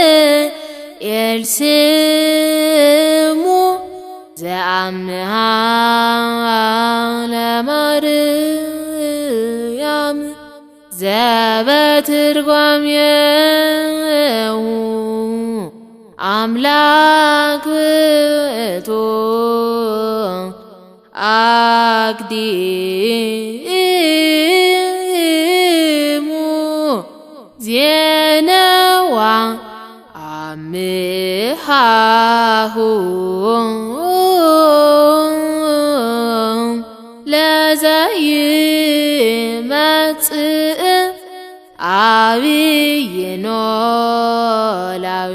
ገብርኤል ስሙ ዘአምሃ ለማርያም ዘበትርጓሜሁ አምላክ ውእቱ አቅዲሙ ዜነዋ አምሃሁ ለዘይመጽእ አብይ ኖላዊ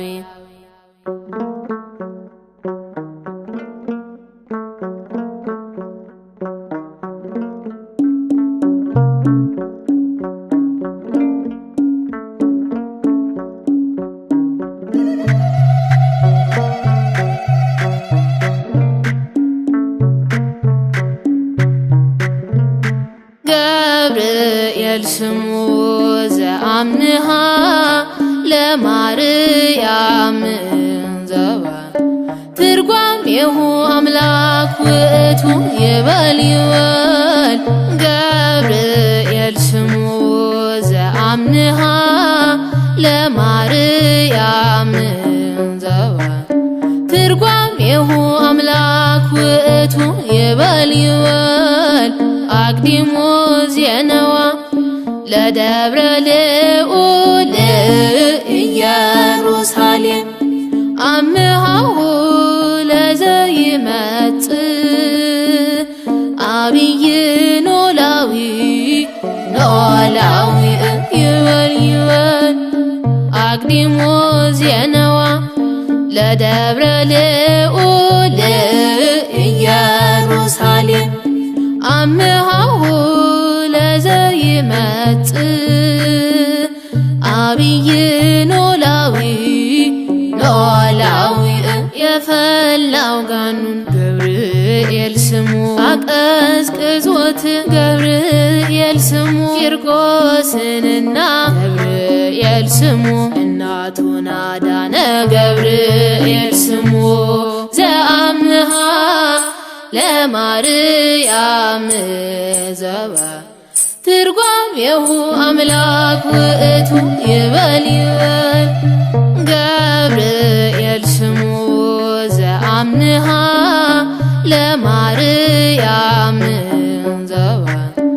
ገብርኤል ስሙ ዘአምሃ ለማርያም ዘበትርጓሜሁ አምላክ ውእቱ ይበል ይበል። ገብርኤል ስሙ ዘአምሃ ለማርያም ዘበትርጓሜሁ አምላክ ውእቱ ይበል ይበል። አቅዲሙ ዜነዋ ለደብረ ልዑል ኢየሩሳሌም አምሃሁ ለዘይመጽእ አብይ ኖላዊ ይበል ይበል። አቅዲሙ ዜነዋ ለደብረ ልዑል ኢየሩሳሌም አምሃሁ ለዘይመጽእ አብይ ኖላዊ የፈላው ጋኑን ገብርኤል ስሙ አቀዝቅዞት ገብርኤል ስሙ ቂርቆስንና ገብርኤል ስሙ እናቱን አዳነ ገብርኤል ስሙ ዘአምሃ ለማርያም ዘበትርጓሜሁ አምላክ ውእቱ ይበል ይበል። ገብርኤል ስሙ ዘአምሃ ለማርያም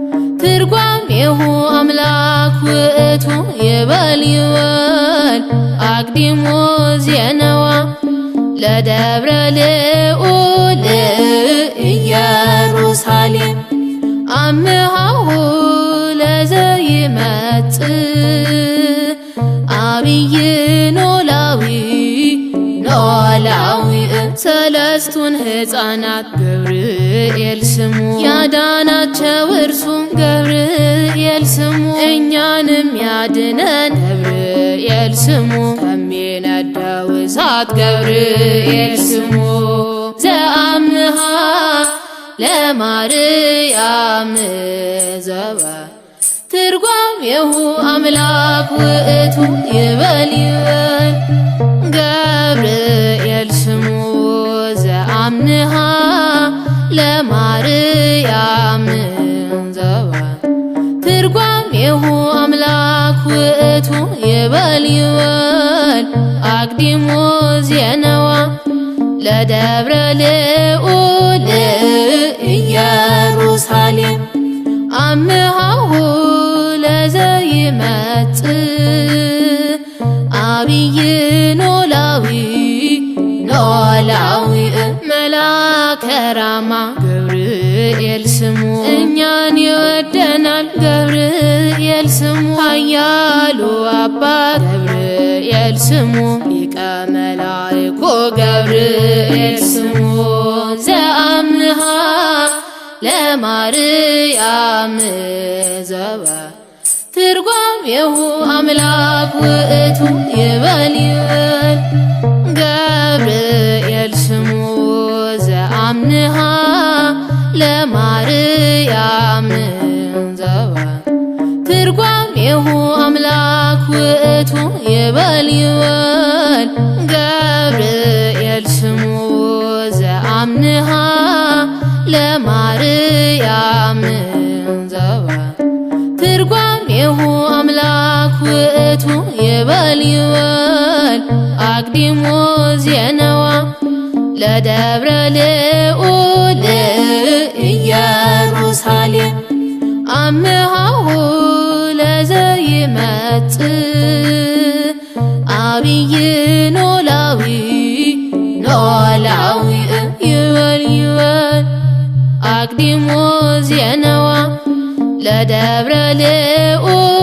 ዘበትርጓሜሁ አምላክ ውእቱ ይበል ይበል። አቅዲሙ ዜነዋ ለደብረ ልዑል ኢየሩሳሌም አምሃሁ ለዘይመጽእ አብይ ኖላዊ ሰለስቱን ሕፃናት ገብርኤል ስሙ ያዳናቸው እርሱ ገብርኤል ስሙ እኛንም ያድነን ገብርኤል ስሙ ከሚነደው እሳት ገብርኤል ስሙ ዘአምሃ ለማርያም ዘበትርጓሜሁ አምላክ ውእቱ ይበል ይበል። ገብርኤል ስሙ ዘአምሃ ለማርያም ዘበትርጓሜሁ አምላክ ውእቱ ይበል ይበል። አቅዲሙ ዜነዋ ለደብረ ልዑል ኢየሩሳሌም አምሃሁ ለዘይመጽእ አብይ ኖላዊ መልአከ ራማ ገብርኤል ስሙ እኛን ይወደናል ገብርኤል ስሙ ኃያሉ አባት ገብርኤል ስሙ ሊቀ መላእክት ገብርኤል ስሙ ዘአምሃ ለማርያም ዘበትርጓሜሁ አምላክ ውእቱ ይበል ይበል። ገብርኤል ስሙ ዘአምሃ ለማርያም ዘበትርጓሜሁ ውእቱ ይበል ይበል ገብርኤል ስሙ ዘአምንሃ ለማርያም ዘባ ትርጓሜሁ አምላክ ውእቱ ይበል ይበል አቅዲሞ ዜነዋ ለደብረ ልዑል ኢየሩሳሌም አምሃሁ ለዘይመጽእ አብይ ኖላዊ ኖላዊ ይበል ይበል አቅዲሞ ዜነዋ ለደብረ ልዑል